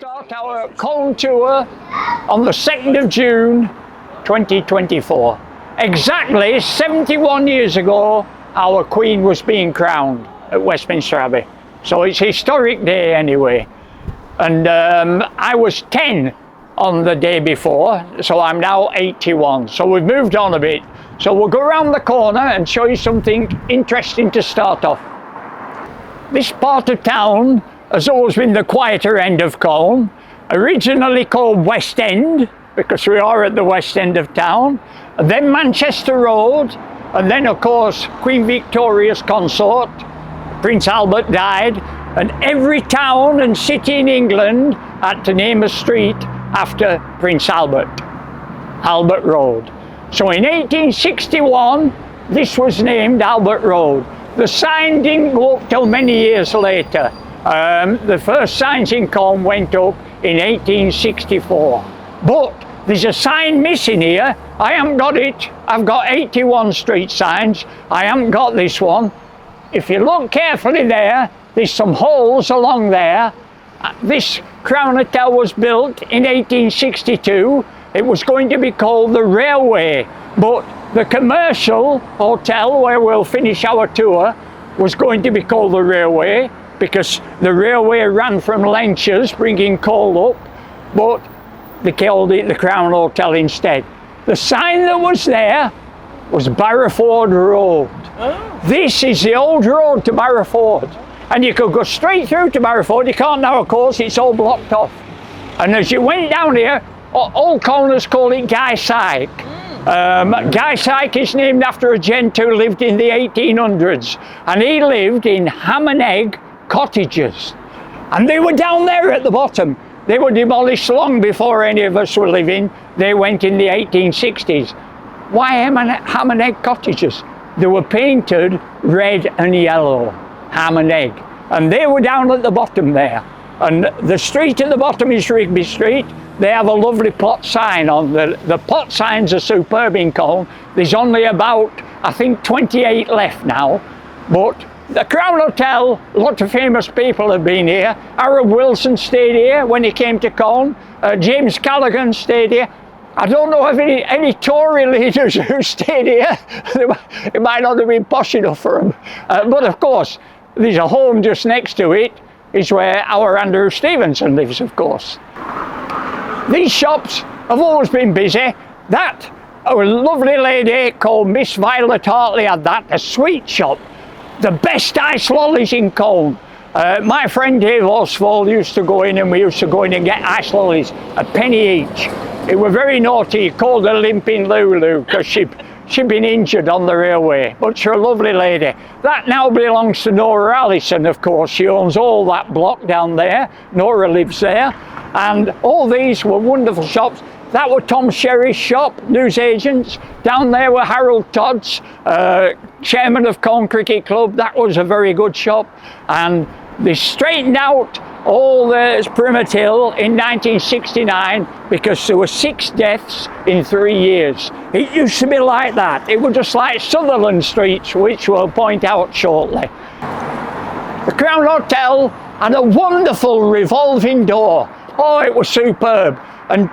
start our Colne tour on the 2nd of June 2024. Exactly 71 years ago our Queen was being crowned at Westminster Abbey. So it's a historic day anyway. And I was 10 on the day before, so I'm now 81. So we've moved on a bit. So we'll go around the corner and show you something interesting to start off. This part of town has always been the quieter end of Colne, originally called West End, because we are at the west end of town, and then Manchester Road, and then of course Queen Victoria's consort, Prince Albert, died, and every town and city in England had to name a street after Prince Albert, Albert Road. So in 1861 this was named Albert Road. The sign didn't go up till many years later. The first signs in Colne went up in 1864. But there's a sign missing here. I haven't got it. I've got 81 street signs. I haven't got this one. If you look carefully there, there's some holes along there. This Crown Hotel was built in 1862. It was going to be called the Railway, but the commercial hotel where we'll finish our tour was going to be called the Railway because the railway ran from Lenchers bringing coal up, but they called it the Crown Hotel instead. The sign that was there was Barrowford Road. Oh. This is the old road to Barrowford, and you could go straight through to Barrowford. You can't now, of course, it's all blocked off. And as you went down here, old Colners call it Guy Syke. Guy Syke is named after a gent who lived in the 1800s, and he lived in ham and egg cottages, and they were down there at the bottom. They were demolished long before any of us were living. They went in the 1860s. Why ham and egg cottages? They were painted red and yellow, ham and egg, and they were down at the bottom there. And the street at the bottom is Rigby Street. They have a lovely plot sign on. The plot signs are superb in Colne. There's only about, I think, 28 left now. But the Crown Hotel, a lot of famous people have been here. Harold Wilson stayed here when he came to Colne. James Callaghan stayed here. I don't know of any Tory leaders who stayed here. It might not have been posh enough for them. But of course, there's a home just next to it, is where our Andrew Stevenson lives, of course. These shops have always been busy. That, a lovely lady called Miss Violet Hartley had that, a sweet shop. The best ice lollies in Colne. My friend Dave Oswald used to go in, and we used to go in and get ice lollies, a penny each. It were very naughty. He called her Limping Lulu because she'd been injured on the railway, but she's a lovely lady. That now belongs to Nora Allison, of course. She owns all that block down there. Nora lives there. And all these were wonderful shops. That was Tom Sherry's shop, newsagents. Down there were Harold Todd's, chairman of Colne Cricket Club. That was a very good shop. And they straightened out all the Primmett Hill in 1969 because there were 6 deaths in 3 years. It used to be like that. It was just like Sutherland Street, which we'll point out shortly. The Crown Hotel had a wonderful revolving door. Oh, it was superb. And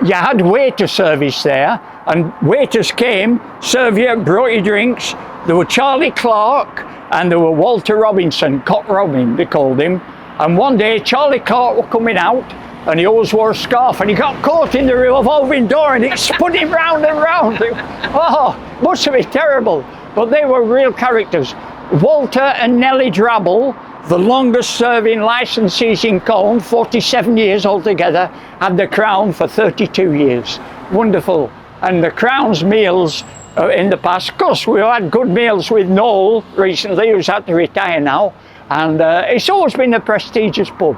you had waiter service there, and waiters came, serve you, brought you drinks. There were Charlie Clark and there were Walter Robinson, Cock Robin they called him. And one day Charlie Clark was coming out, and he always wore a scarf, and he got caught in the revolving door and it spun him round and round. Oh, must have been terrible. But they were real characters. Walter and Nellie Drabble, the longest serving licensees in Colne, 47 years altogether, had the Crown for 32 years. Wonderful. And the Crown's meals in the past, of course we had good meals with Noel recently, who's had to retire now, and it's always been a prestigious pub.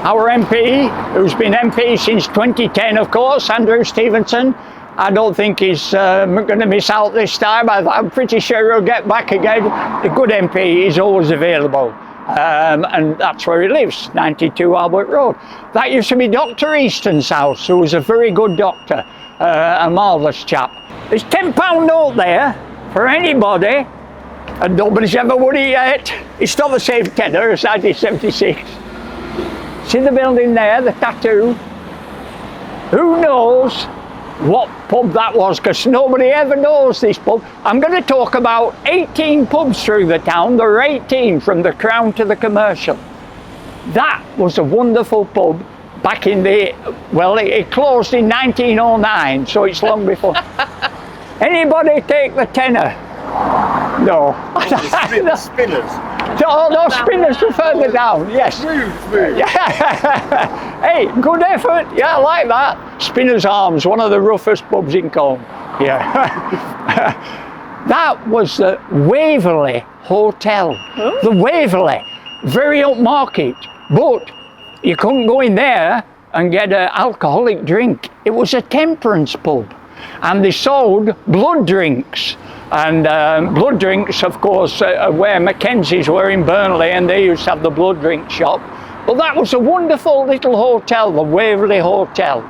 Our MP, who's been MP since 2010 of course, Andrew Stevenson, I don't think he's going to miss out this time. I'm pretty sure he'll get back again. The good MP is always available. And that's where he lives, 92 Albert Road. That used to be Dr. Easton's house, who was a very good doctor, a marvellous chap. There's £10 note there for anybody, and nobody's ever won it yet. It's not the same tenner as 1976. See the building there, the tattoo? Who knows what pub that was, because nobody ever knows this pub. I'm going to talk about 18 pubs through the town. There are 18 from the Crown to the Commercial. That was a wonderful pub back in the, well, it closed in 1909, so it's long before. Anybody take the tenner? No. Spinners. No, spinners were further down, yes. Smooth. Yeah. Hey, good effort. Yeah, I like that. Spinner's Arms, one of the roughest pubs in Colne. Yeah. That was the Waverley Hotel. Huh? The Waverley, very upmarket, but you couldn't go in there and get an alcoholic drink. It was a temperance pub, and they sold blood drinks. And blood drinks, of course, where Mackenzie's were in Burnley, and they used to have the blood drink shop. But that was a wonderful little hotel, the Waverley Hotel.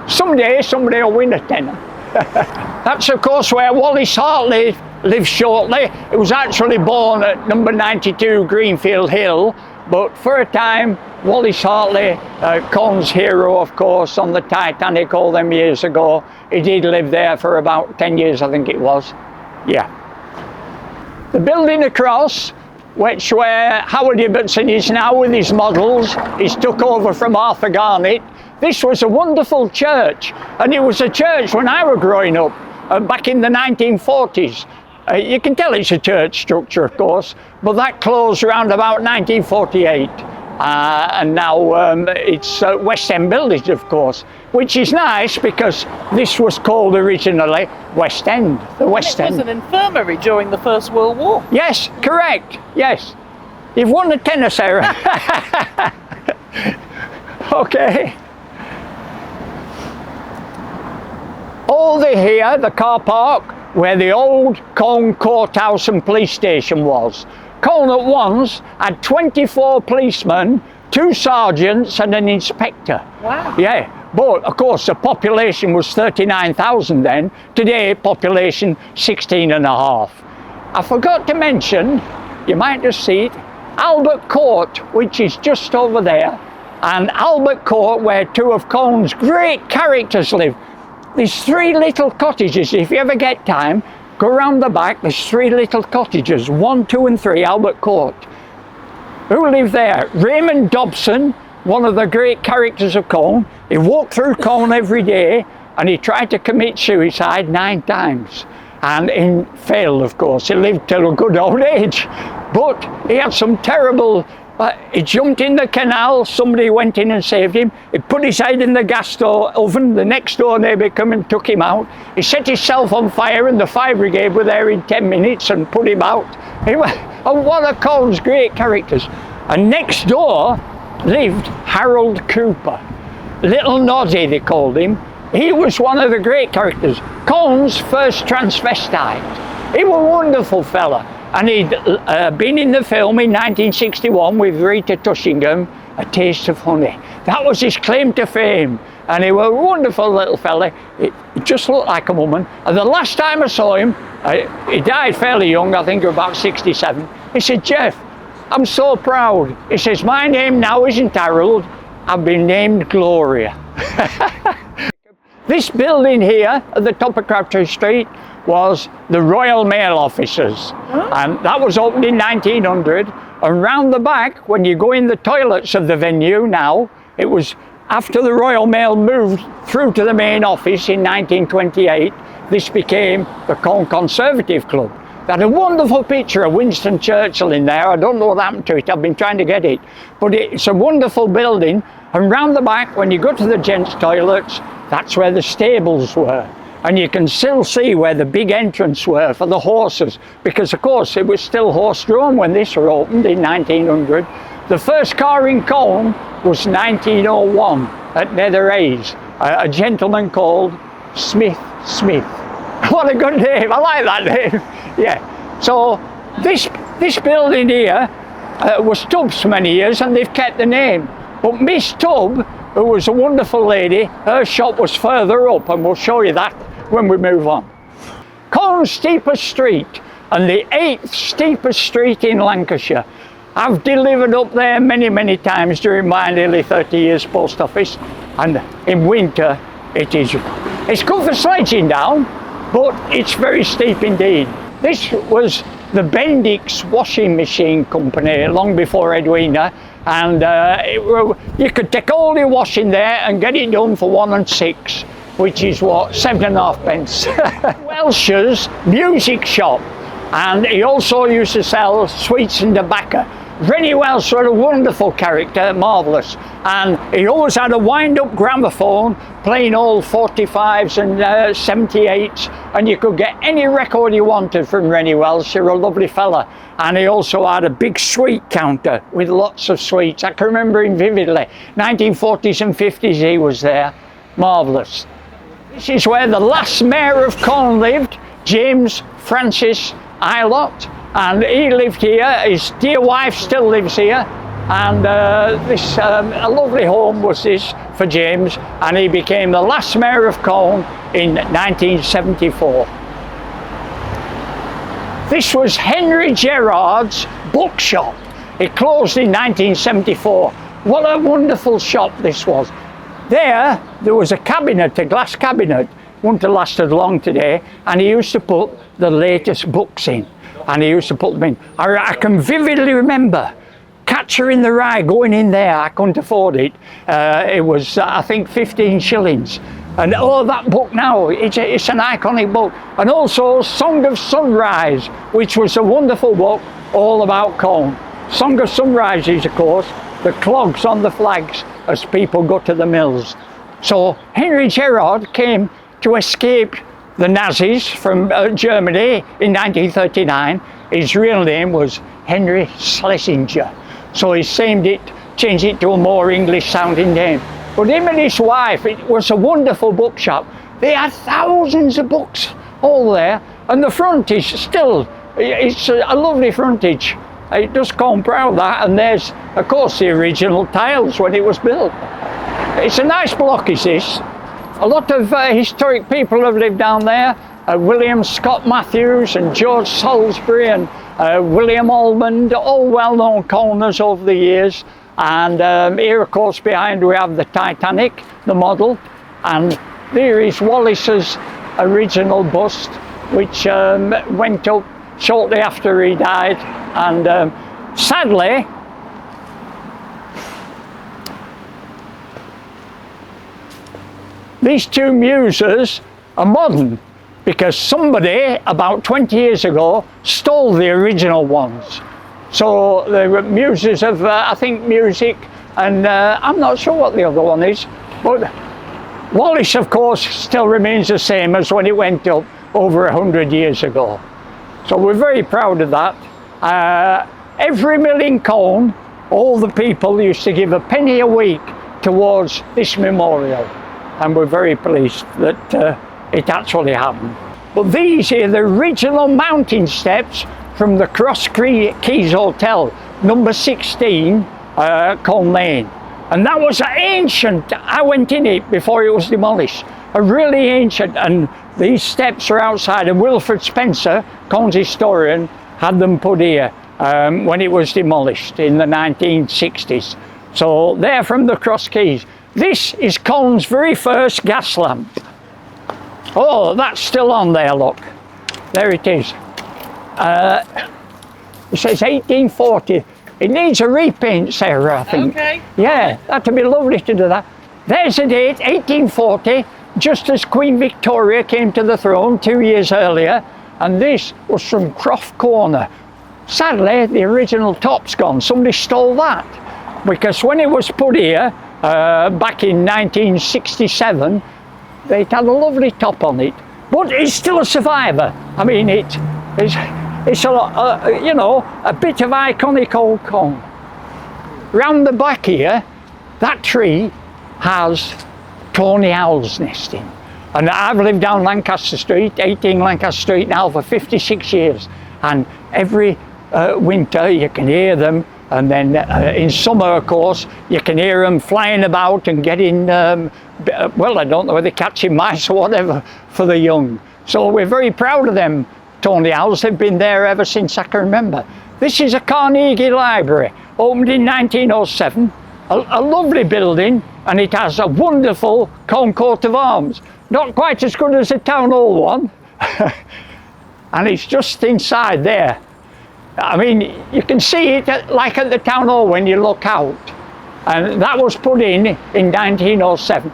Someday somebody will win a tenner. That's, of course, where Wallace Hartley lived shortly. He was actually born at number 92 Greenfield Hill, but for a time, Wallace Hartley, Colne's hero, of course, on the Titanic all them years ago, he did live there for about 10 years, I think it was. Yeah. The building across, which where Howard Ibbotson is now with his models, he's took over from Arthur Garnett. This was a wonderful church, and it was a church when I was growing up, back in the 1940s. You can tell it's a church structure, of course, but that closed around about 1948. And now it's West End Buildings, of course, which is nice because this was called originally West End, the West End. It was an infirmary during the First World War. Yes, correct, yes. You've won a tenner, Sarah. Okay. Over here, the car park, where the old Colne Courthouse and Police Station was. Colne at once had 24 policemen, 2 sergeants and an inspector. Wow. Yeah, but of course the population was 39,000 then. Today, population 16 and a half. I forgot to mention, you might just see it, Albert Court, which is just over there, and Albert Court, where 2 of Colne's great characters live. There's 3 little cottages. If you ever get time, go round the back, there's 3 little cottages, 1, 2 and 3, Albert Court. Who lived there? Raymond Dobson, one of the great characters of Colne. He walked through Colne every day, and he tried to commit suicide 9 times. And he failed, of course. He lived till a good old age. But he had some terrible, he jumped in the canal, somebody went in and saved him. He put his head in the gas oven, the next door neighbour came and took him out. He set himself on fire, and the fire brigade were there in 10 minutes and put him out. And one of Colne's great characters. And next door lived Harold Cooper. Little Noddy, they called him. He was one of the great characters. Colne's first transvestite. He was a wonderful fella. And he'd been in the film in 1961 with Rita Tushingham, A Taste of Honey. That was his claim to fame. And he was a wonderful little fella. He just looked like a woman. And the last time I saw him, he died fairly young, I think about 67. He said, "Geoff, I'm so proud." He says, "My name now isn't Harold, I've been named Gloria." This building here at the top of Crabtree Street was the Royal Mail offices. Oh. And that was opened in 1900. And round the back, when you go in the toilets of the venue now, it was after the Royal Mail moved through to the main office in 1928, this became the Colne Conservative Club. They had a wonderful picture of Winston Churchill in there. I don't know what happened to it, I've been trying to get it. But it's a wonderful building. And round the back, when you go to the gents' toilets, that's where the stables were. And you can still see where the big entrance were for the horses, because of course it was still horse-drawn when this was opened in 1900. The first car in Colne was 1901 at Netherhays, a gentleman called Smith. What a good name, I like that name. Yeah, so this building here was Tubbs for many years, and they've kept the name. But Miss Tubb, who was a wonderful lady, her shop was further up, and we'll show you that when we move on. Colne's steepest street, and the 8th steepest street in Lancashire. I've delivered up there many times during my nearly 30 years post office, and in winter it's good for sledging down, but it's very steep indeed. This was the Bendix washing machine company long before Edwina, and you could take all your washing there and get it done for 1 and 6, which is what, 7.5 pence. Welsh's music shop, and he also used to sell sweets and tobacco. Rennie Welsh was a wonderful character, marvellous, and he always had a wind-up gramophone playing all 45s and 78s, and you could get any record you wanted from Rennie Welsh. You're a lovely fella. And he also had a big sweet counter with lots of sweets. I can remember him vividly. 1940s and 50s he was there. Marvellous. This is where the last mayor of Colne lived, James Francis Ilott. And he lived here. His dear wife still lives here, and this a lovely home was this for James, and he became the last mayor of Colne in 1974. This was Henry Gerard's bookshop. It closed in 1974. What a wonderful shop this was. There was a cabinet, a glass cabinet, wouldn't have lasted long today, and he used to put the latest books in. And he used to put them in. I can vividly remember Catcher in the Rye going in there. I couldn't afford it. It was, I think, 15 shillings. And that book now, it's an iconic book. And also Song of Sunrise, which was a wonderful book all about Colne. Song of Sunrise is, of course, the clogs on the flags as people go to the mills. So Henry Gerard came to escape the Nazis from Germany in 1939. His real name was Henry Schlesinger. So he changed it to a more English sounding name. But him and his wife, it was a wonderful bookshop. They had thousands of books all there. And the frontage still, it's a lovely frontage. It does Colne proud, that. And there's, of course, the original tiles when it was built. It's a nice block, is this. A lot of historic people have lived down there. William Scott Matthews and George Salisbury and William Almond, all well-known Colners over the years. And here, of course, behind we have the Titanic, the model. And there is Wallace's original bust, which went up shortly after he died. And sadly, these two muses are modern because somebody about 20 years ago stole the original ones. So they were muses of, I think, music, and I'm not sure what the other one is. But Wallace, of course, still remains the same as when it went up over 100 years ago. So we're very proud of that. Every mill in Colne, all the people used to give a penny a week towards this memorial. And we're very pleased that it actually happened. But these are the original mountain steps from the Cross Keys Hotel, number 16, Colne Lane. And that was ancient. I went in it before it was demolished. A really ancient, and these steps are outside, and Wilfred Spencer, Colne's historian, had them put here when it was demolished in the 1960s. So they're from the Cross Keys. This is Colne's very first gas lamp. Oh, that's still on there, look. There it is. It says 1840. It needs a repaint, Sarah, I think. Okay. Yeah, that'd be lovely to do that. There's the date, 1840, just as Queen Victoria came to the throne 2 years earlier. And this was from Croft Corner. Sadly, the original top's gone. Somebody stole that. Because when it was put here, back in 1967, it had a lovely top on it, but it's still a survivor. I mean, it's a lot, you know, a bit of iconic old Colne. Round the back here, that tree has tawny owls nesting. And I've lived down Lancaster Street, 18 Lancaster Street now for 56 years. And every winter you can hear them. And then in summer, of course, you can hear them flying about and getting, well, I don't know whether they're catching mice or whatever for the young. So we're very proud of them tawny owls. They've been there ever since I can remember. This is a Carnegie Library, opened in 1907. A lovely building, and it has a wonderful Colne coat of arms. Not quite as good as the town hall one. And it's just inside there. I mean, you can see it like at the town hall when you look out. And that was put in 1907.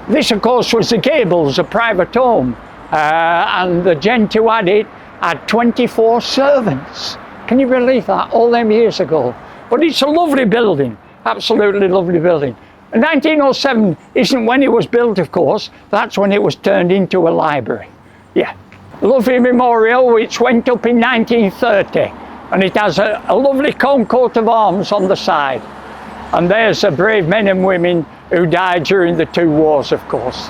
This, of course, was the Gables, a private home. And the gent who had it had 24 servants. Can you believe that? All them years ago. But it's a lovely building. Absolutely lovely building. And 1907 isn't when it was built, of course. That's when it was turned into a library. Yeah. Lovely memorial which went up in 1930. And it has a lovely Colne coat of arms on the side. And there's the brave men and women who died during the two wars, of course.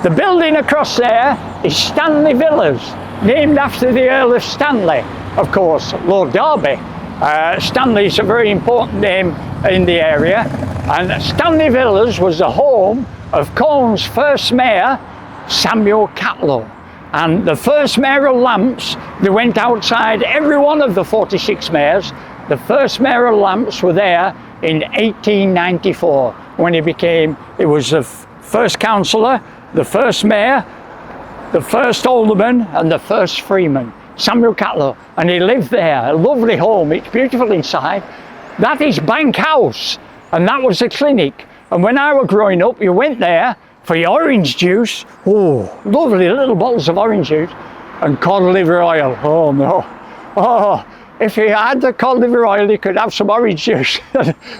The building across there is Stanley Villas, named after the Earl of Stanley, of course, Lord Derby. Stanley's a very important name in the area, and Stanley Villas was the home of Colne's first mayor, Samuel Catlow. And the first mayoral lamps, they went outside every one of the 46 mayors. The first mayoral lamps were there in 1894 when he was the first councillor, the first mayor, the first alderman and the first freeman, Samuel Catlow. And he lived there, a lovely home, it's beautiful inside. That is Bank House, and that was the clinic. And when I was growing up, you went there for your orange juice. Oh, lovely little bottles of orange juice. And cod liver oil. Oh no. Oh, if you had the cod liver oil, you could have some orange juice.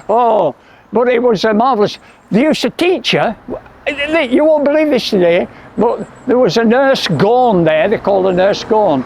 Oh, but it was marvellous. They used to teach you, you won't believe this today, but there was a nurse Gorn there, they called her Nurse Gorn.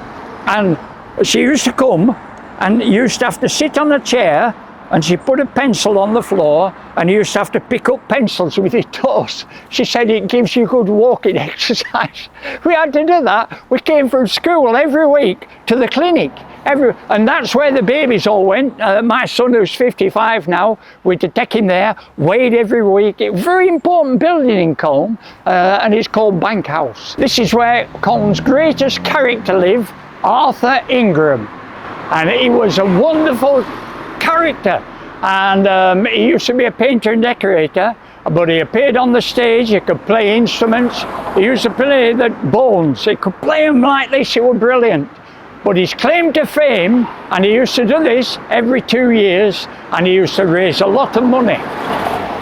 And she used to come and you used to have to sit on a chair, and she put a pencil on the floor, and you used to have to pick up pencils with your toes. She said it gives you good walking exercise. We had to do that. We came from school every week to the clinic. And that's where the babies all went. My son, who's 55 now, we had to take him there, weighed every week. A very important building in Colne, and it's called Bank House. This is where Colne's greatest character lived, Arthur Ingram. And he was a wonderful character, and he used to be a painter and decorator, but he appeared on the stage. He could play instruments. He used to play the bones. He could play them like this. He was brilliant. But his claim to fame, and he used to do this every 2 years, and he used to raise a lot of money.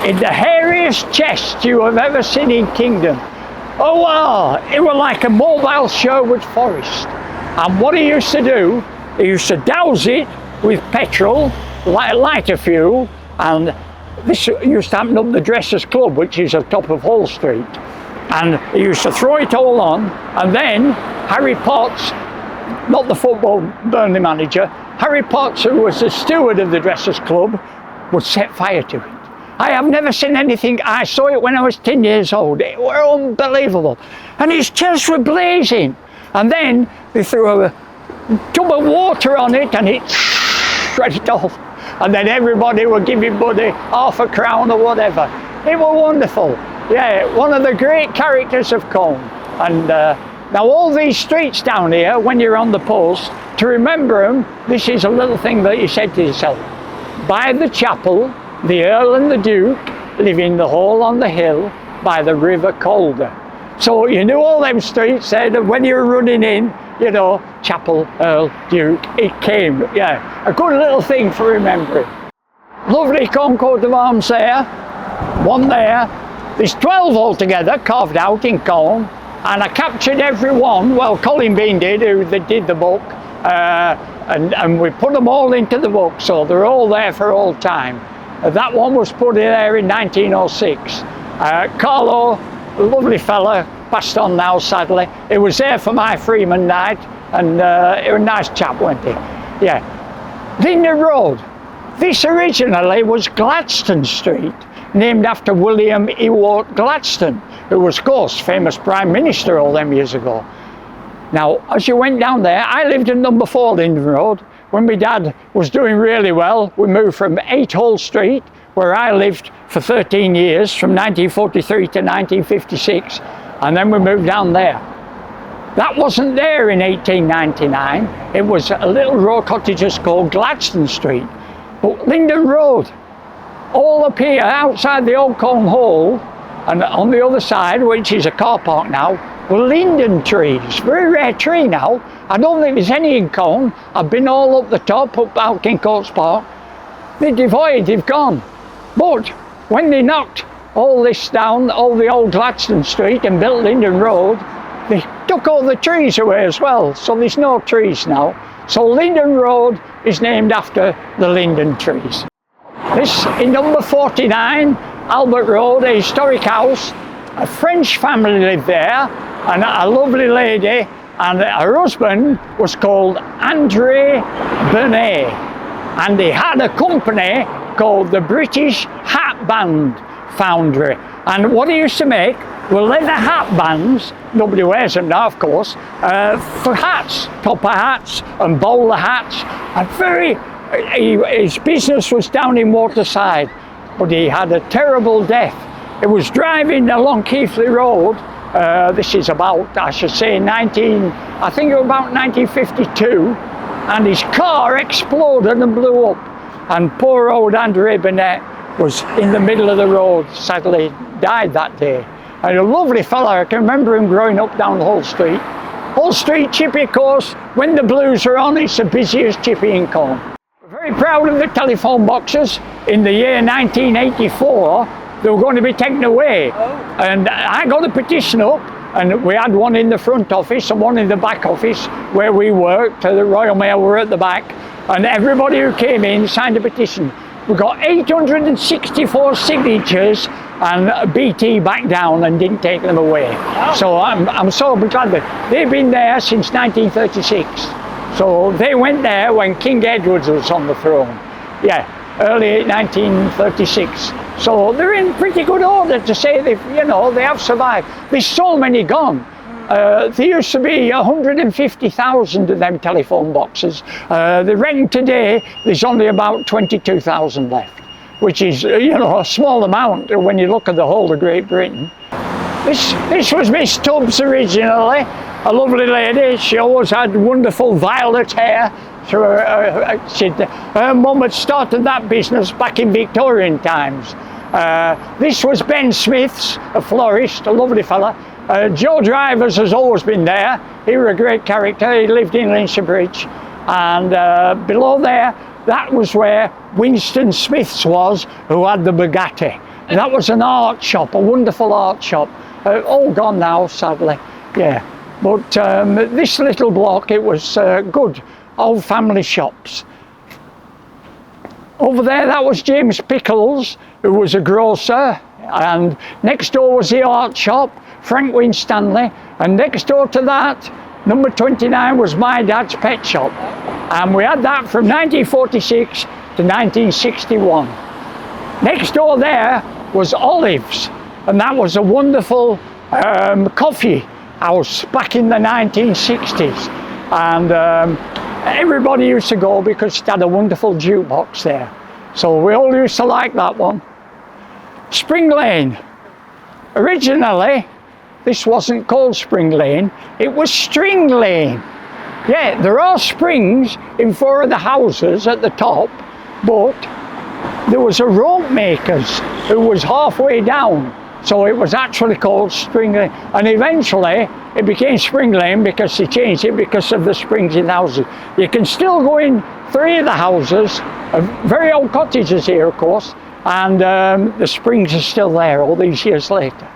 In the hairiest chest you have ever seen in Kingdom. Oh wow, it was like a mobile Sherwood forest. And what he used to do, he used to douse it with petrol, lighter fuel, and this used to happen up the Dressers Club, which is at the top of Hall Street. And he used to throw it all on, and then Harry Potts, not the football Burnley manager, Harry Potts, who was the steward of the Dressers Club, would set fire to it. I have never seen anything. I saw it when I was 10 years old. It was unbelievable. And his chests were blazing. And then they threw a tub of water on it, and it shred it off. And then everybody would give him Buddy half a crown or whatever. It was wonderful. Yeah, one of the great characters of Colne. And now all these streets down here, when you're on the post, to remember them, this is a little thing that you said to yourself. By the chapel, the Earl and the Duke live in the hall on the hill by the River Calder. So you knew all them streets there, that when you were running in, you know, Chapel, Earl, Duke, it came. Yeah, a good little thing for remembering. Lovely Colne coat of arms there, one there. There's 12 altogether carved out in Colne, and I captured every one. Well, Colin Bean did, who did the book, and we put them all into the book, so they're all there for all time. That one was put in there in 1906. Carlo, a lovely fella, passed on now sadly. He was there for my Freeman night, and he was a nice chap, wasn't he? Yeah. Linear Road. This originally was Gladstone Street, named after William Ewart Gladstone, who was, of course, famous Prime Minister all them years ago. Now, as you went down there, I lived in number 4 Linden Road. When my dad was doing really well, we moved from 8 Hall Street, where I lived for 13 years, from 1943 to 1956. and then we moved down there. That wasn't there in 1899. It was a little row of cottages called Gladstone Street. But Linden Road, all up here outside the Old Colne Hall, and on the other side, which is a car park now, were linden trees. Very rare tree now. I don't think there's any in Colne. I've been all up the top, up out King Coates Park. They're devoid, they've gone. But when they knocked all this down, all the old Gladstone Street, and built Linden Road, they took all the trees away as well, so there's no trees now. So Linden Road is named after the linden trees. This is number 49, Albert Road, a historic house. A French family lived there, and a lovely lady, and her husband was called André Bernet, and they had a company called the British Hat Band Foundry. And what he used to make were leather hat bands, nobody wears them now of course, for hats, topper hats and bowler hats. And his business was down in Waterside, but he had a terrible death. It was driving along Keighley Road, this is about, I should say, I think it was about 1952, and his car exploded and blew up. And poor old André Burnett was in the middle of the road, sadly died that day. And a lovely fella, I can remember him growing up down Hull Street. Hull Street Chippy, of course, when the blues are on, it's the busiest chippy in Colne. We're very proud of the telephone boxes. In the year 1984, they were going to be taken away. And I got a petition up, and we had one in the front office and one in the back office where we worked. The Royal Mail were at the back, and everybody who came in signed a petition. We got 864 signatures, and BT backed down and didn't take them away. So I'm so glad that they've been there since 1936. So they went there when King Edward was on the throne. Yeah, early 1936. So they're in pretty good order to say they have survived. There's so many gone. There used to be 150,000 of them telephone boxes. They reckon today there's only about 22,000 left, which is a small amount when you look at the whole of Great Britain. This was Miss Tubbs originally, a lovely lady. She always had wonderful violet hair. Her mum had started that business back in Victorian times. This was Ben Smith's, a florist, a lovely fella. Joe Drivers has always been there. He was a great character. He lived in Leinster Bridge. And below there, that was where Winston Smith's was, who had the Bugatti. And that was an art shop, a wonderful art shop. All gone now, sadly. Yeah. But this little block, it was good, old family shops. Over there, that was James Pickles, who was a grocer. And next door was the art shop, Frank Winstanley, and next door to that, number 29, was my dad's pet shop. And we had that from 1946 to 1961. Next door there was Olives, and that was a wonderful coffee house back in the 1960s. And everybody used to go because it had a wonderful jukebox there. So we all used to like that one. Spring Lane. Originally, this wasn't called Spring Lane, it was String Lane. Yeah, there are springs in 4 of the houses at the top, but there was a rope maker's who was halfway down, so it was actually called Spring Lane. And eventually it became Spring Lane because they changed it because of the springs in the houses. You can still go in 3 of the houses, very old cottages here of course, and the springs are still there all these years later.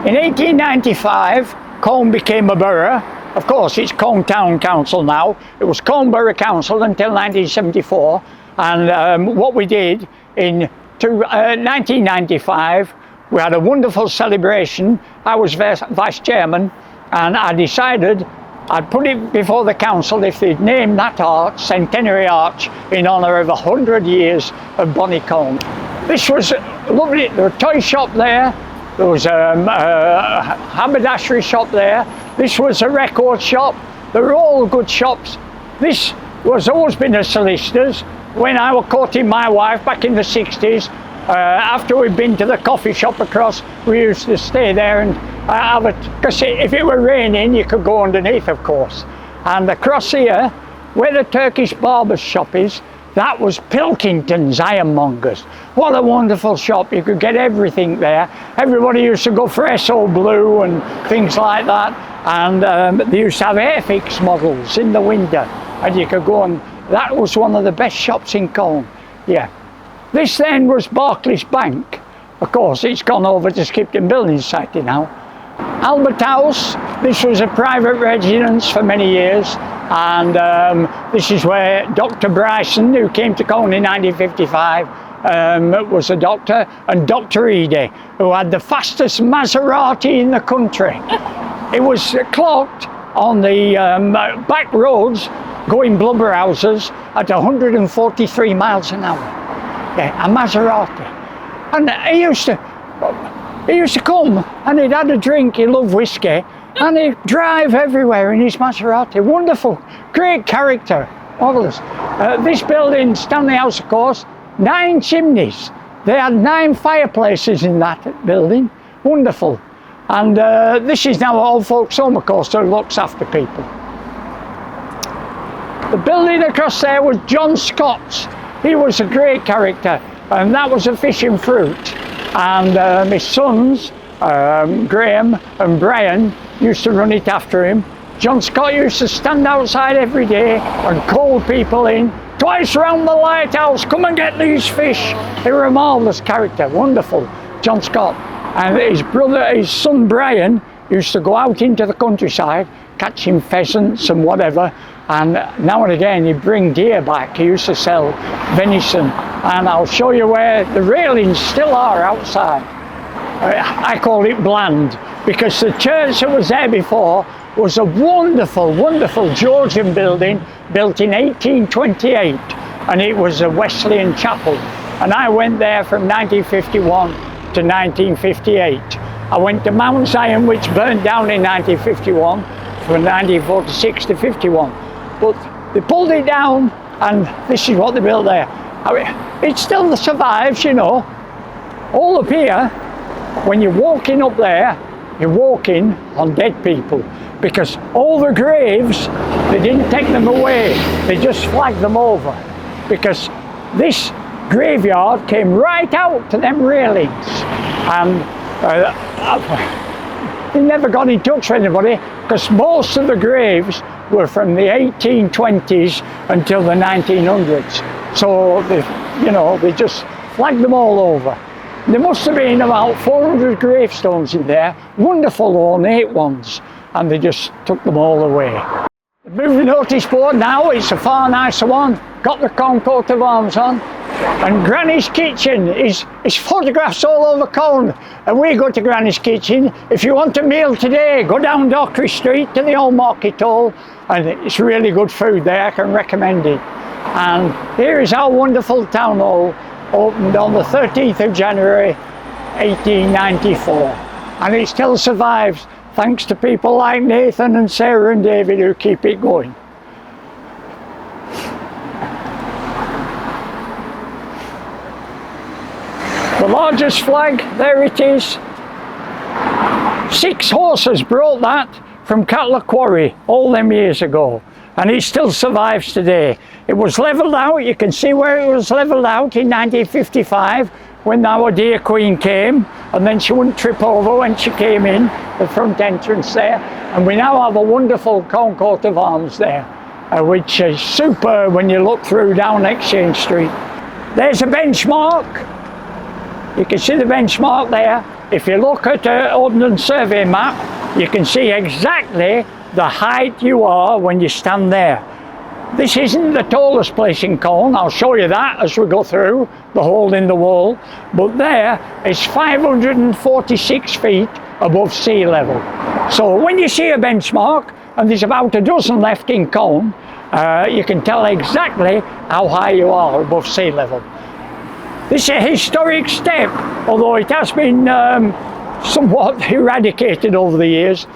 In 1895, Colne became a borough. Of course, it's Colne Town Council now. It was Colne Borough Council until 1974. And what we did in 1995, we had a wonderful celebration. I was vice chairman, and I decided I'd put it before the council if they'd name that arch Centenary Arch in honour of 100 years of Bonnie Colne. This was lovely. There was a toy shop there. There was a haberdashery shop there. This was a record shop. They were all good shops. This was always been a solicitor's. When I was courting my wife back in the 60s, After we'd been to the coffee shop across, we used to stay there and have it, because if it were raining you could go underneath, of course. And across here, where the Turkish barber's shop is, that was Pilkington's Ironmongers. What a wonderful shop, you could get everything there. Everybody used to go for SO Blue and things like that, and they used to have Airfix models in the window, and you could go, and that was one of the best shops in Colne. Yeah. This then was Barclays Bank. Of course, it's gone over to Skipton Building Society now. Albert House, this was a private residence for many years, and this is where Dr. Bryson, who came to Colne in 1955, was a doctor, and Dr. Eady, who had the fastest Maserati in the country. It was clocked on the back roads going blubber houses at 143 miles an hour. Yeah, a Maserati. And he used to come and he'd had a drink, he loved whiskey, and he'd drive everywhere in his Maserati. Wonderful, great character, marvellous. This building, Stanley House, of course, 9 chimneys. They had 9 fireplaces in that building, wonderful. And this is now an old folks' home, of course, so it looks after people. The building across there was John Scott's. He was a great character, and that was a fish and fruit. And his sons, Graham and Brian, used to run it after him. John Scott used to stand outside every day and call people in, twice round the lighthouse, come and get these fish. They were a marvellous character, wonderful, John Scott. And his son Brian used to go out into the countryside, catching pheasants and whatever, and now and again he'd bring deer back. He used to sell venison, and I'll show you where the railings still are outside. I call it bland, because the church that was there before was a wonderful, wonderful Georgian building built in 1828, and it was a Wesleyan chapel, and I went there from 1951 to 1958. I went to Mount Zion, which burned down in 1951, from 1946 to 51. But they pulled it down, and this is what they built there. I mean, it still survives, you know. All up here, when you're walking up there, you're walking on dead people, because all the graves, they didn't take them away, they just flagged them over, because this graveyard came right out to them railings, and they never got in touch with anybody, because most of the graves were from the 1820s until the 1900s. So they just flagged them all over. There must have been about 400 gravestones in there, wonderful ornate ones, and they just took them all away. The moving notice board now, it's a far nicer one, got the Colne coat of arms on, and Granny's Kitchen is photographs all over Colne, and we go to Granny's Kitchen. If you want a meal today, go down Dockray Street to the Old Market Hall, and it's really good food there, I can recommend it. And here is our wonderful town hall, opened on the 13th of January 1894, and it still survives thanks to people like Nathan and Sarah and David who keep it going. The largest flag, there it is. 6 horses brought that from Cattle Quarry all them years ago, and it still survives today. It was levelled out, you can see where it was levelled out in 1955 when our dear Queen came, and then she wouldn't trip over when she came in, the front entrance there, and we now have a wonderful Colne coat of arms there, which is superb when you look through down Exchange Street. There's a benchmark. You can see the benchmark there. If you look at an Ordnance Survey map, you can see exactly the height you are when you stand there. This isn't the tallest place in Colne, I'll show you that as we go through the hole in the wall, but there is 546 feet above sea level. So when you see a benchmark, and there's about a dozen left in Colne, you can tell exactly how high you are above sea level. This is a historic step, although it has been somewhat eradicated over the years.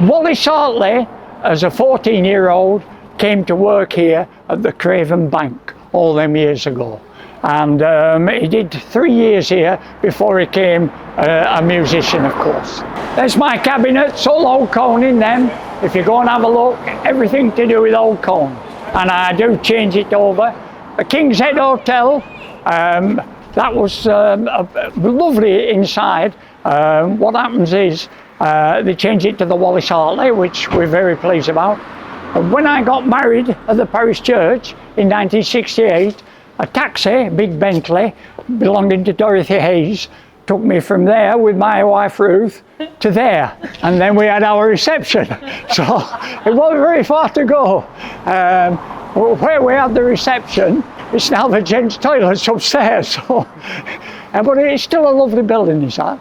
Wallace Hartley, as a 14-year-old, came to work here at the Craven Bank all them years ago. And he did 3 years here before he became a musician, of course. There's my cabinets, all old Colne in them. If you go and have a look, everything to do with old Colne. And I do change it over. The King's Head Hotel, that was lovely inside. What happens is they change it to the Wallace Hartley, which we're very pleased about. And when I got married at the Parish Church in 1968, a taxi, big Bentley, belonging to Dorothy Hayes, took me from there with my wife Ruth to there, and then we had our reception. So it wasn't very far to go. Where we had the reception, it's now the gents' toilets upstairs. So, but it's still a lovely building, is that?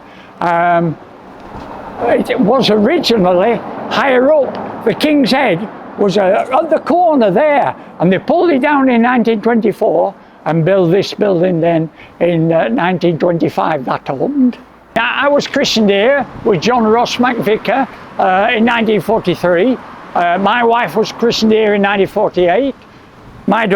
It was originally higher up. The King's Head was at the corner there, and they pulled it down in 1924 and built this building then in 1925 that opened. I was christened here with John Ross McVicar in 1943. My wife was christened here in 1948. My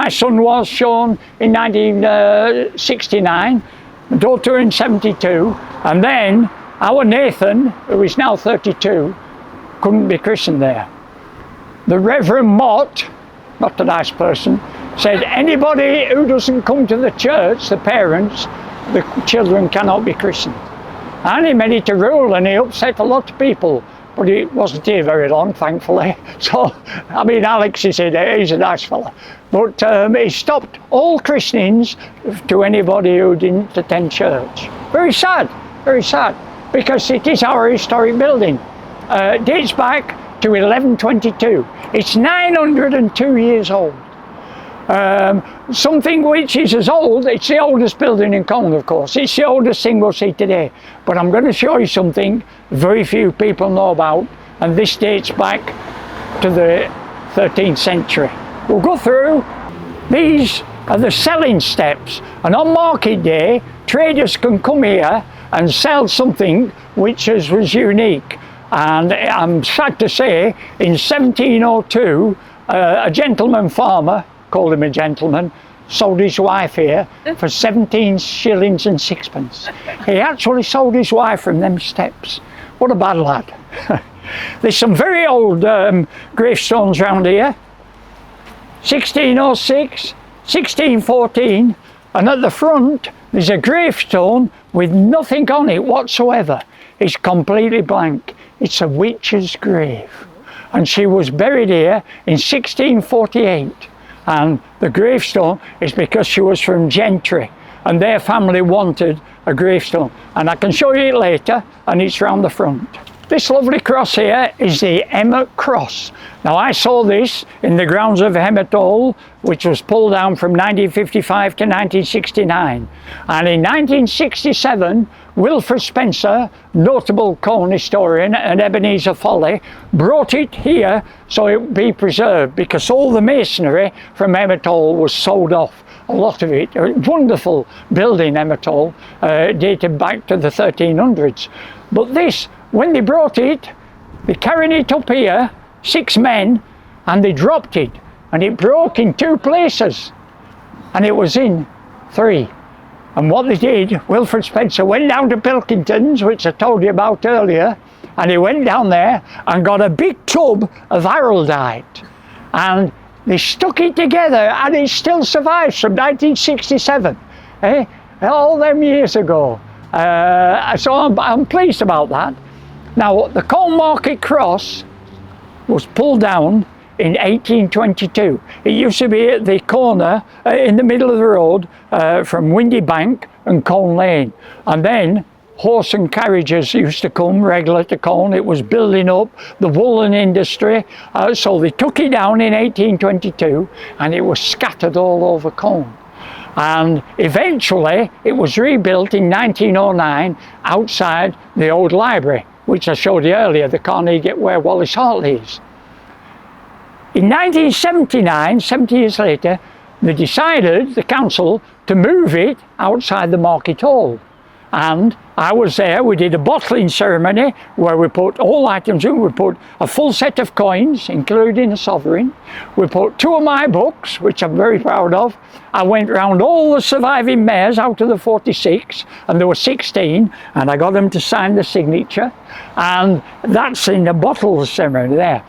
son was Sean in 1969, my daughter in 72, and then our Nathan, who is now 32, couldn't be christened there. The Reverend Mott, not a nice person, said anybody who doesn't come to the church, the parents, the children cannot be christened. And he made it a rule, and he upset a lot of people, but he wasn't here very long, thankfully. So, I mean, Alex is here, he's a nice fella. But he stopped all christenings to anybody who didn't attend church. Very sad, because it is our historic building. It dates back to 1122. It's 902 years old. Something which is as old, it's the oldest building in Colne, of course. It's the oldest thing we'll see today. But I'm going to show you something very few people know about, and this dates back to the 13th century. We'll go through. These are the selling steps, and on market day, traders can come here and sell something which was unique. And I'm sad to say, in 1702, a gentleman farmer, called him a gentleman, sold his wife here for 17 shillings and sixpence. He actually sold his wife from them steps. What a bad lad. There's some very old gravestones around here. 1606, 1614, and at the front there's a gravestone with nothing on it whatsoever. It's completely blank. It's a witch's grave. And she was buried here in 1648. And the gravestone is because she was from gentry, and their family wanted a gravestone. And I can show you it later, and it's round the front. This lovely cross here is the Emmet Cross. Now I saw this in the grounds of Emmet Hall, which was pulled down from 1955 to 1969. And in 1967, Wilfred Spencer, notable Colne historian, and Ebenezer Foley, brought it here so it would be preserved, because all the masonry from Emmet Hall was sold off. A lot of it, a wonderful building, Emmet Hall, dated back to the 1300s. But this, when they brought it, they carried it up here, 6 men, and they dropped it, and it broke in 2 places, and it was in 3. And what they did, Wilfred Spencer went down to Pilkington's, which I told you about earlier, and he went down there and got a big tub of haroldite, and they stuck it together, and it still survives from 1967, all them years ago. So I'm pleased about that. Now, the Colne Market Cross was pulled down in 1822. It used to be at the corner in the middle of the road from Windy Bank and Colne Lane. And then horse and carriages used to come regular to Colne. It was building up the woolen industry. So they took it down in 1822, and it was scattered all over Colne. And eventually it was rebuilt in 1909 outside the old library, which I showed you earlier, the Carnegie where Wallace Hartley is. In 1979, 70 years later, they decided, the council, to move it outside the Market Hall. and I was there. We did a bottling ceremony where we put all items in. We put a full set of coins, including a sovereign. We put 2 of my books, which I'm very proud of. I went round all the surviving mayors out of the 46, and there were 16, and I got them to sign the signature, and that's in the bottle ceremony there.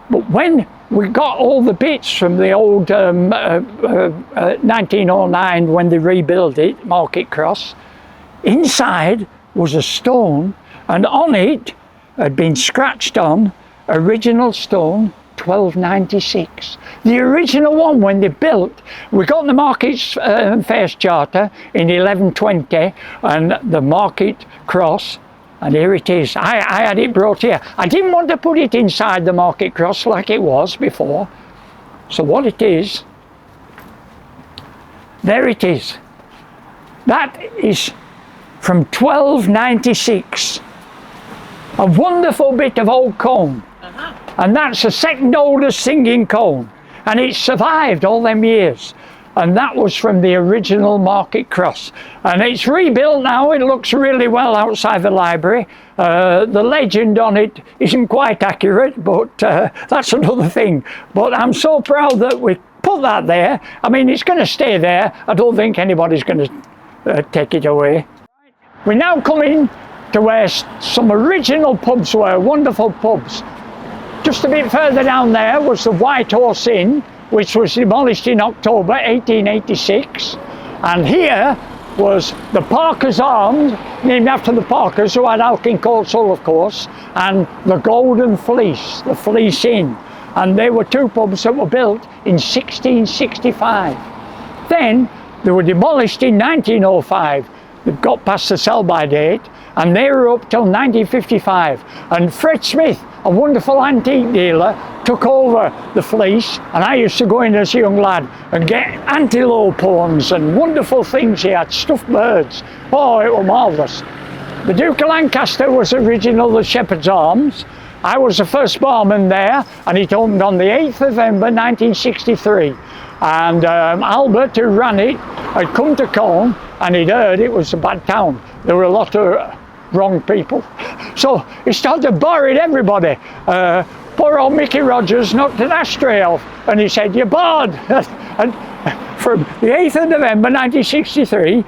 But when we got all the bits from the old 1909 when they rebuilt it, Market Cross, inside was a stone, and on it had been scratched on original stone 1296. The original one when they built. We got the Market Fairs Charter in 1120 and the Market Cross, and here it is. I had it brought here. I didn't want to put it inside the Market Cross like it was before. So what it is, there it is. That is from 1296. A wonderful bit of old comb. And that's the second oldest singing comb. And it survived all them years. And that was from the original Market Cross. And it's rebuilt now. It looks really well outside the library. The legend on it isn't quite accurate, but that's another thing. But I'm so proud that we put that there. I mean, it's going to stay there. I don't think anybody's going to take it away. We're now coming to where some original pubs were, wonderful pubs. Just a bit further down there was the White Horse Inn, which was demolished in October 1886. And here was the Parker's Arms, named after the Parkers, who had Alkin Court Soul, of course, and the Golden Fleece, the Fleece Inn. And they were 2 pubs that were built in 1665. Then they were demolished in 1905. They got past the sell-by date, and they were up till 1955. And Fred Smith, a wonderful antique dealer, took over the Fleece, and I used to go in as a young lad and get antelope horns and wonderful things. He had stuffed birds. Oh, it was marvellous. The Duke of Lancaster was original, the Shepherd's Arms. I was the first barman there, and it opened on the 8th of November 1963. And Albert, who ran it, had come to Colne, and he'd heard it was a bad town. There were a lot of wrong people. So he started barring everybody. Poor old Mickey Rogers knocked an ashtray off, and he said, "You're barred." And from the 8th of November 1963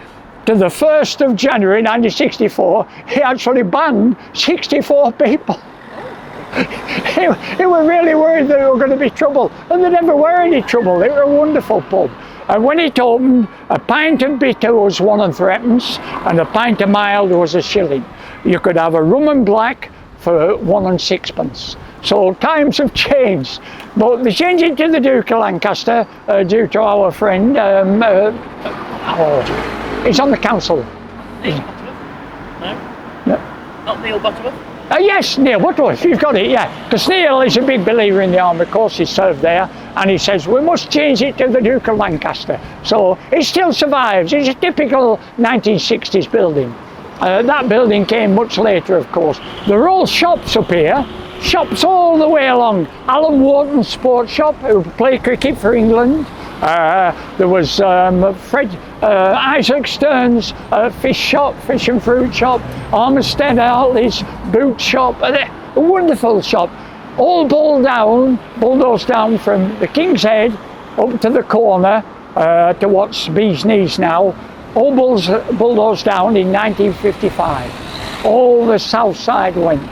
to the 1st of January 1964, he actually banned 64 people. They were really worried there were going to be trouble, and there never were any trouble. They were a wonderful pub. And when it opened, a pint of bitter was 1 3/8, and a pint of mild was a shilling. You could have a rum and black for 1 6/10. So times have changed, but they changed it to the Duke of Lancaster due to our friend. He's on the council. Neil Butterworth? No? Not Neil Butterworth? Yes, Neil Butterworth, you've got it, yeah. Because Neil is a big believer in the army, of course, he served there, and he says, we must change it to the Duke of Lancaster. So it still survives. It's a typical 1960s building. That building came much later, of course. There are all shops up here, shops all the way along. Alan Wharton's sports shop, who played cricket for England. There was Fred Isaac Stern's fish shop, fish and fruit shop, Armistead Hartley's boot shop, a wonderful shop, all bulldozed down from the King's Head up to the corner to what's Bee's Knees now, all bulldozed down in 1955. All the south side went.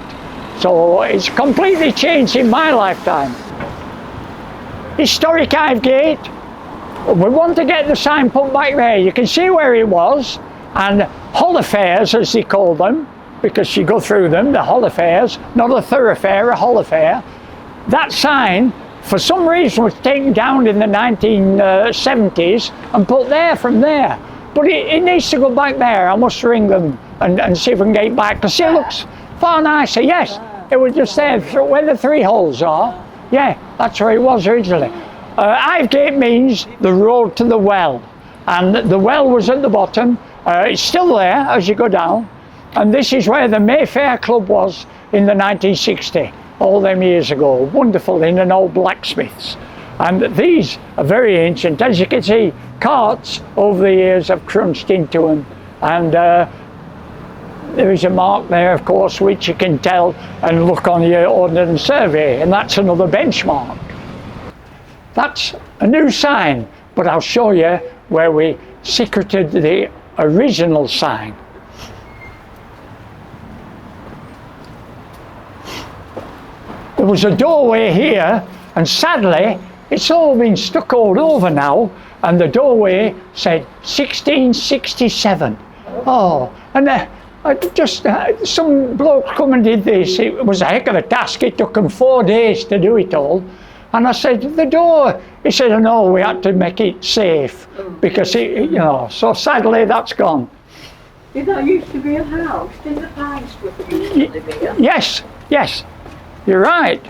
So it's completely changed in my lifetime. Historic Ivegate. We want to get the sign put back there. You can see where it was, and holafairs, as they call them, because you go through them, the holafairs, not a thoroughfare, a holafair. That sign, for some reason, was taken down in the 1970s and put there from there. But it needs to go back there. I must ring them and see if we can get it back, because it looks far nicer. Yes, it was just there where the 3 holes are. Yeah, that's where it was originally. Ivegate means the road to the well, and the well was at the bottom. It's still there as you go down, and this is where the Mayfair Club was in the 1960, all them years ago. Wonderful, in an old blacksmith's. And these are very ancient. As you can see, carts over the years have crunched into them, and there is a mark there, of course, which you can tell and look on your ordnance survey, and that's another benchmark. That's a new sign, but I'll show you where we secreted the original sign. There was a doorway here, and sadly it's all been stuccoed over now, and the doorway said 1667. Oh, and some blokes come and did this. It was a heck of a task. It took them 4 days to do it all. And I said, the door. He said, oh, no, we had to make it safe because so sadly that's gone. Did that used to be a house? Didn't the Parish Church used to live here? Yes, yes, you're right.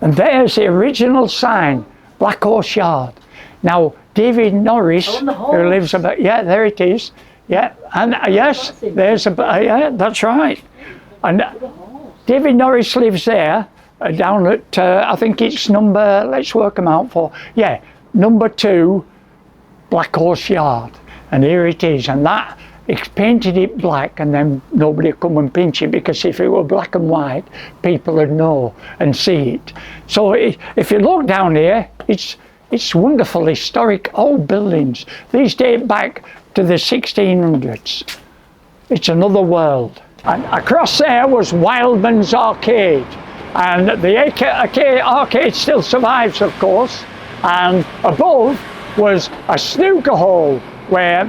And there's the original sign, Black Horse Yard. Now, David Norris, who lives about, yeah, there it is. Yeah, and yes, there's yeah, that's right. And David Norris lives there, down at, I think it's number, let's work them out for, yeah, number 2, Black Horse Yard. And here it is, and that, it's painted it black, and then nobody would come and pinch it, because if it were black and white, people would know and see it. So if you look down here, it's wonderful, historic old buildings. These date back to the 1600s. It's another world. And across there was Wildman's Arcade, and the arcade still survives, of course, and above was a snooker hall where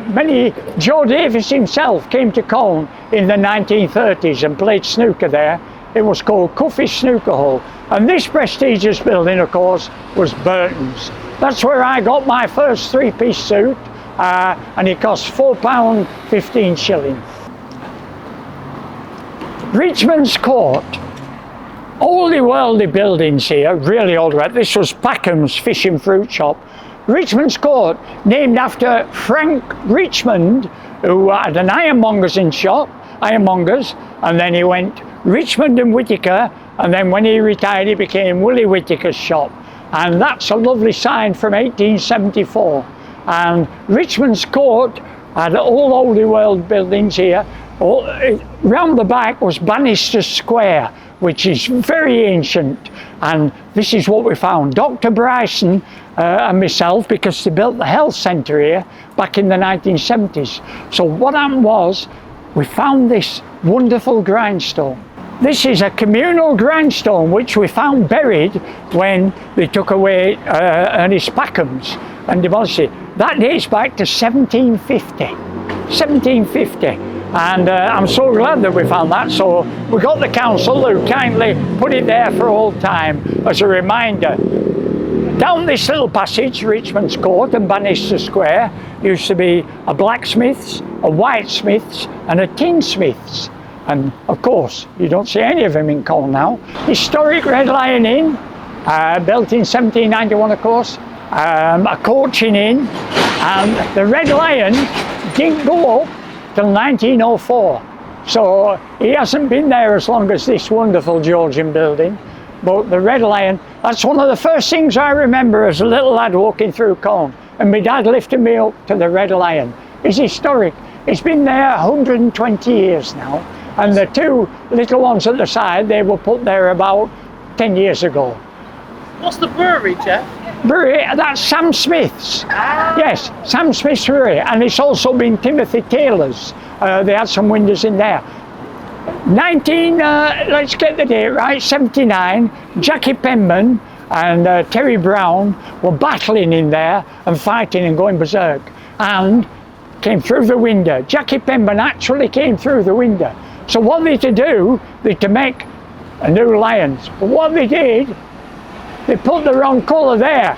Joe Davis himself came to Colne in the 1930s and played snooker there. It was called Cuffy's Snooker Hall. And this prestigious building, of course, was Burton's. That's where I got my first 3-piece suit, and it cost £4.15. Richmond's Court. Oldie worldy buildings here, really old. This was Packham's fish and fruit shop. Richmond's Court, named after Frank Richmond, who had an ironmonger's shop, and then he went Richmond and Whittaker, and then when he retired, it became Willie Whittaker's shop. And that's a lovely sign from 1874. And Richmond's Court had all oldie world buildings here. Round the back was Bannister Square, which is very ancient, and this is what we found. Dr. Bryson and myself, because they built the health centre here back in the 1970s. So what happened was, we found this wonderful grindstone. This is a communal grindstone which we found buried when they took away Ernest Packham's and demolished it. That dates back to 1750. 1750. And I'm so glad that we found that. So we got the council who kindly put it there for all time as a reminder. Down this little passage, Richmond's Court and Bannister Square, used to be a blacksmith's, a whitesmith's and a tinsmith's. And of course, you don't see any of them in Colne now. Historic Red Lion Inn, built in 1791, of course, a coaching inn, and the Red Lion didn't go up till 1904. So he hasn't been there as long as this wonderful Georgian building. But the Red Lion, that's one of the first things I remember as a little lad walking through Colne, and my dad lifted me up to the Red Lion. It's historic. It's been there 120 years now, and the 2 little ones at the side, they were put there about 10 years ago. What's the brewery, Geoff? Brewery, that's Sam Smith's. Yes, Sam Smith's Brewery, and it's also been Timothy Taylor's. They had some windows in there. Let's get the date right, 79, Jackie Penman and Terry Brown were battling in there and fighting and going berserk, and came through the window. Jackie Penman actually came through the window. So what they to do, they to make a new Lions. But what they did, they put the wrong colour there.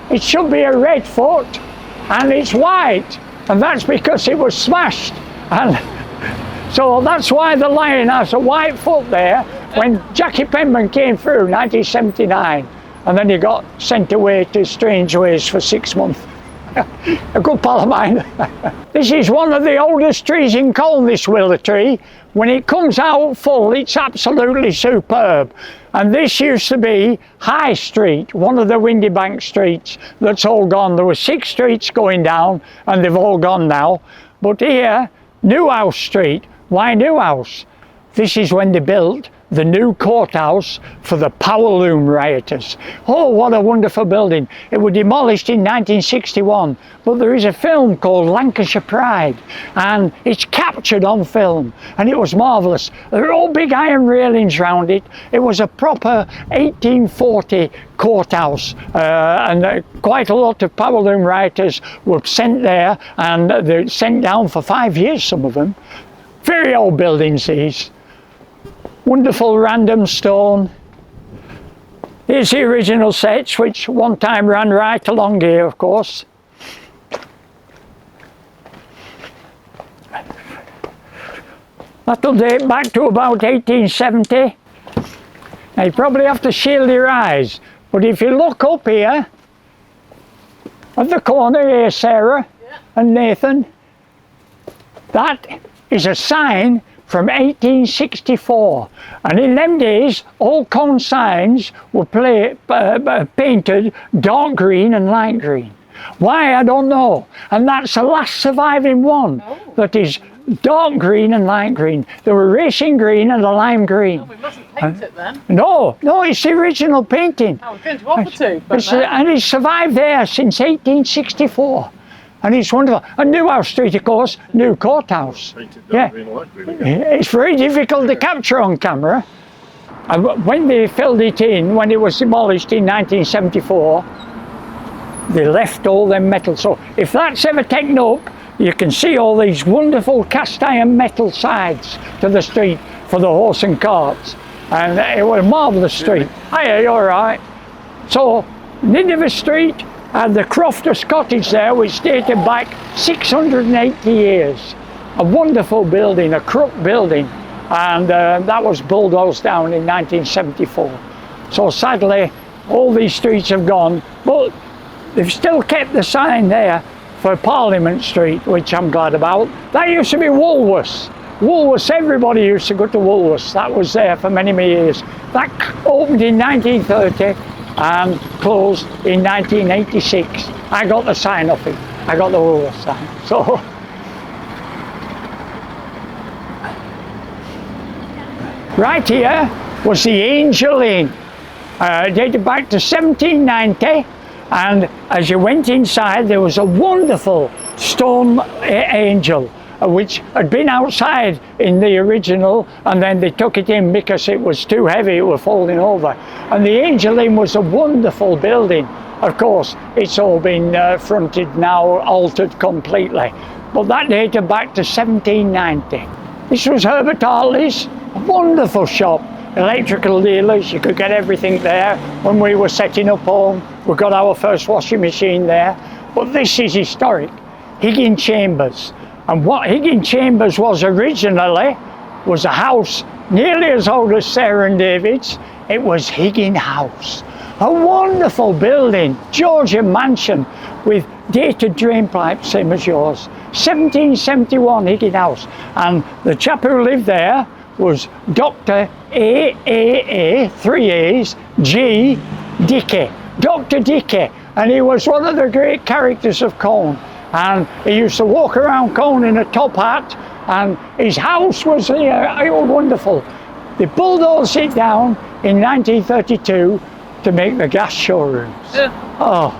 It should be a red foot, and it's white, and that's because it was smashed. And so that's why the Lion has a white foot there when Jackie Penman came through 1979, and then he got sent away to Strange Ways for 6 months. a good pal of mine. This is one of the oldest trees in Colne, this willow tree. When it comes out full, it's absolutely superb. And this used to be High Street, one of the Windy Bank streets that's all gone. There were 6 streets going down and they've all gone now. But here, Newhouse Street. Why Newhouse? This is when they built the new courthouse for the power loom rioters. Oh, what a wonderful building. It was demolished in 1961, but there is a film called Lancashire Pride, and it's captured on film, and it was marvellous. There were all big iron railings round it. It was a proper 1840 courthouse, and quite a lot of power loom rioters were sent there, and they're sent down for 5 years, some of them. Very old buildings, these. Wonderful random stone. Here's the original sets, which one time ran right along here, of course. That'll date back to about 1870. Now you probably have to shield your eyes, but if you look up here, at the corner here, Sarah and Nathan, that is a sign from 1864, and in them days all Colne signs were painted dark green and light green. Why, I don't know, and that's the last surviving one that is dark green and light green. There were racing green and a lime green. Oh, we mustn't paint it then. No, it's the original painting. I was going to offer to, but And it's survived there since 1864. And it's wonderful. And Newhouse Street, of course, new courthouse. Yeah, it's very difficult to capture on camera. And when they filled it in, when it was demolished in 1974, they left all them metal. So if that's ever taken up, you can see all these wonderful cast iron metal sides to the street for the horse and carts. And it was a marvellous street. Hiya, you're all right. So Nineveh Street and the Crofters Cottage there, which dated back 680 years. A wonderful building, a Crook building, and that was bulldozed down in 1974. So sadly, all these streets have gone, but they've still kept the sign there for Parliament Street, which I'm glad about. That used to be Woolworths. Woolworths, everybody used to go to Woolworths. That was there for many, many years. That opened in 1930. And closed in 1986. I got the sign off it. I got the Woolworths sign. So, right here was the Angel Inn. Dated back to 1790, and as you went inside, there was a wonderful stone angel, which had been outside in the original, and then they took it in because it was too heavy, it was falling over. And the Angel Inn was a wonderful building. Of course, it's all been fronted now, altered completely. But that dated back to 1790. This was Herbert Hartley's, a wonderful shop. Electrical dealers, you could get everything there. When we were setting up home, we got our first washing machine there. But this is historic, Higgin Chambers. And what Higgin Chambers was originally was a house nearly as old as Sarah and David's. It was Higgin House. A wonderful building, Georgian mansion with dated drain pipes, same as yours. 1771 Higgin House. And the chap who lived there was Dr. A, 3 A's, G, Dickey. Dr. Dickey. And he was one of the great characters of Colne. And he used to walk around Colne in a top hat, and his house was wonderful. They bulldozed it down in 1932 to make the gas showrooms. Oh,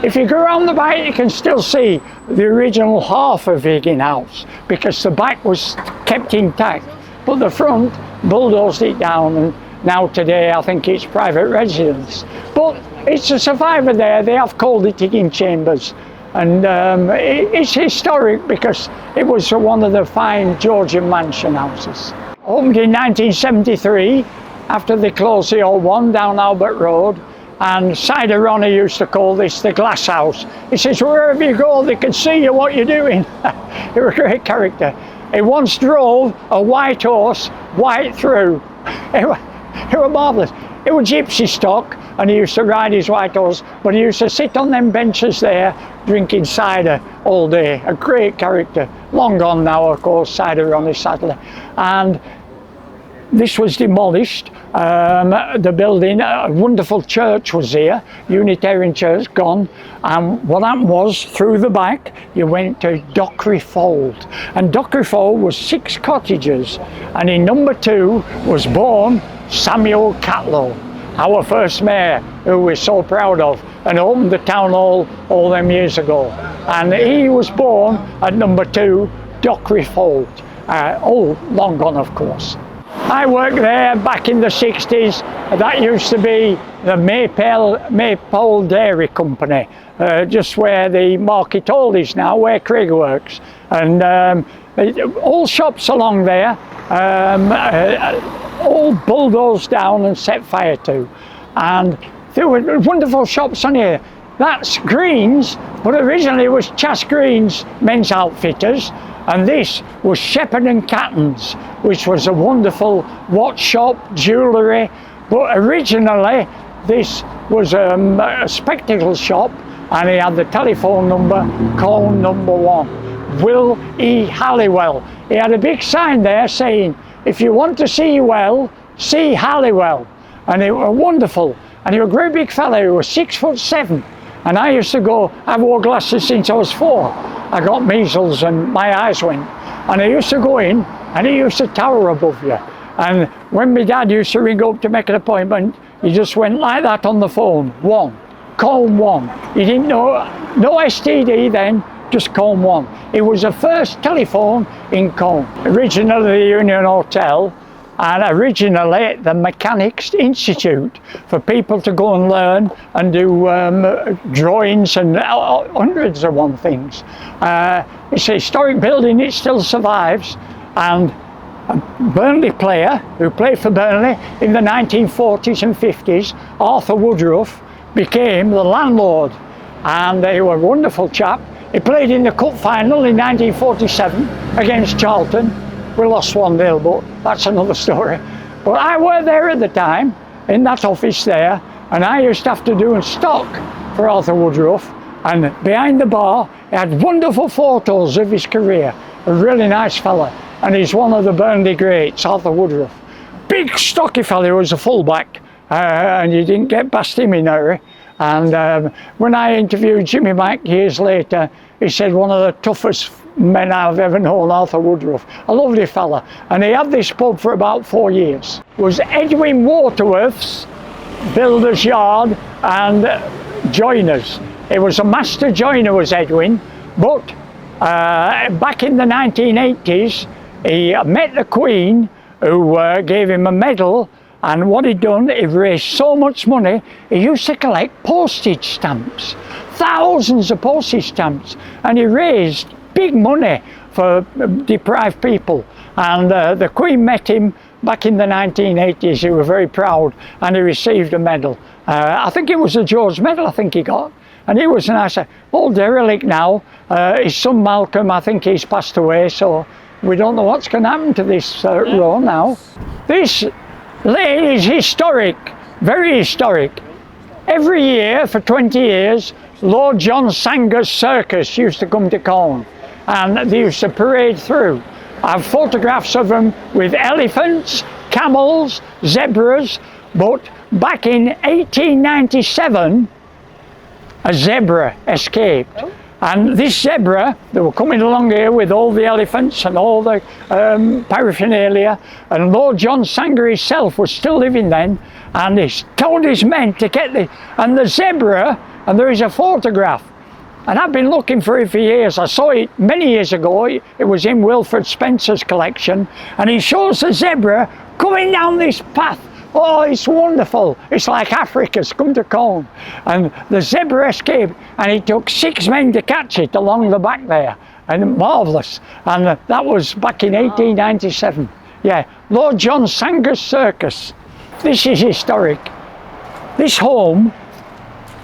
if you go around the back, you can still see the original half of Higgin House, because the back was kept intact, but the front bulldozed it down, and now today I think it's private residence. But it's a survivor there. They have called it Higgin Chambers. And it's historic because it was one of the fine Georgian mansion houses. Opened in 1973 after they closed the old one down Albert Road, and Cider Ronnie used to call this the glass house. He says, wherever you go they can see you what you're doing. He was a great character. He once drove a white horse white through. It was marvellous. It was gypsy stock, and he used to ride his white horse, but he used to sit on them benches there drinking cider all day. A great character, long gone now of course, cider on his saddle. And this was demolished. The building, a wonderful church was here, Unitarian church, gone. And what happened was, through the back, you went to Dockray Fold. And Dockray Fold was 6 cottages. And in number 2 was born Samuel Catlow, our first mayor, who we're so proud of, and opened the town hall all them years ago. And he was born at number 2, Dockray Fold. Long gone of course. I worked there back in the 60s. That used to be the Maypole Dairy Company, just where the Market Hall is now, where Craig works. And all shops along there, all bulldozed down and set fire to. And there were wonderful shops on here. That's Green's, but originally it was Chas Green's Men's Outfitters. And this was Shepherd and Catton's, which was a wonderful watch shop, jewellery. But originally, this was a spectacle shop, and he had the telephone number, Colne number 1, Will E. Halliwell. He had a big sign there saying, if you want to see well, see Halliwell. And it was wonderful. And he was a great big fellow, he was 6'7". And I used to go, I wore glasses since I was 4. I got measles and my eyes went. And I used to go in and he used to tower above you. And when my dad used to ring up to make an appointment, he just went like that on the phone, 1, Colne 1. He didn't know, no STD then, just Colne 1. It was the first telephone in Colne. Originally the Union Hotel, and originally the Mechanics Institute for people to go and learn and do drawings and hundreds of things. It's a historic building, it still survives, and a Burnley player who played for Burnley in the 1940s and 50s, Arthur Woodruff, became the landlord, and he was a wonderful chap. He played in the cup final in 1947 against Charlton. We lost 1-0, but that's another story. But I worked there at the time, in that office there, and I used to have to do stock for Arthur Woodruff. And behind the bar, he had wonderful photos of his career. A really nice fella. And he's one of the Burnley greats, Arthur Woodruff. Big stocky fella, he was a fullback, and you didn't get past him in a hurry. And when I interviewed Jimmy Mack years later, he said one of the toughest men I've ever known, Arthur Woodruff. A lovely fella. And he had this pub for about 4 years. It was Edwin Waterworth's builder's yard and joiners. It was a master joiner, was Edwin, but back in the 1980s, he met the Queen, who gave him a medal. And what he'd done, he raised so much money, he used to collect postage stamps, thousands of postage stamps, and he raised big money for deprived people. And the Queen met him back in the 1980s. He was very proud, and he received a medal. I think it was a George Medal I think he got, and he was a nice old derelict now. His son Malcolm, I think he's passed away, so we don't know what's going to happen to this row now. This lane is historic, very historic. Every year for 20 years, Lord John Sanger's Circus used to come to Colne, and they used to parade through. I have photographs of them with elephants, camels, zebras, but back in 1897, a zebra escaped. And this zebra, they were coming along here with all the elephants and all the paraphernalia, and Lord John Sanger himself was still living then, and he told his men to get the zebra, and there is a photograph, and I've been looking for it for years. I saw it many years ago. It was in Wilfred Spencer's collection, and he shows the zebra coming down this path. Oh, it's wonderful. It's like Africa's come to Colne. And the zebra escaped, and it took 6 men to catch it along the back there. And marvellous. And that was back in 1897. Yeah, Lord John Sanger's Circus. This is historic. This home,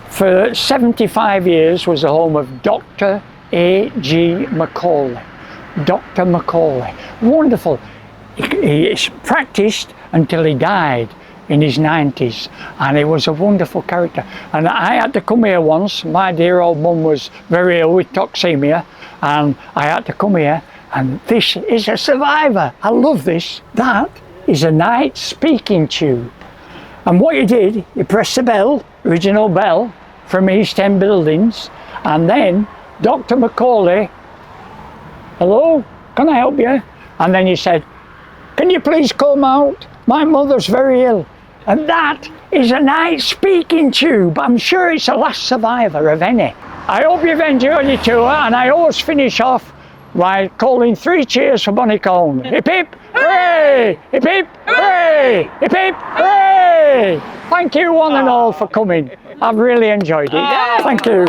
for 75 years, was the home of Dr. A.G. Macaulay. Dr. Macaulay. Wonderful. He practiced until he died. in his 90s, and he was a wonderful character. And I had to come here once. My dear old mum was very ill with toxemia, and I had to come here, and this is a survivor. I love this. That is a night speaking tube. And what you did, you pressed the bell, original bell from East End Buildings, and then Dr. Macaulay, hello, can I help you? And then you said, can you please come out? My mother's very ill. And that is a night speaking tube. I'm sure it's the last survivor of any. I hope you've enjoyed your tour, and I always finish off by calling 3 cheers for Bonnie Colne. Hip hip, hooray! Hip hip, hooray! Hip hip, hooray! Thank you one and all for coming. I've really enjoyed it. Thank you.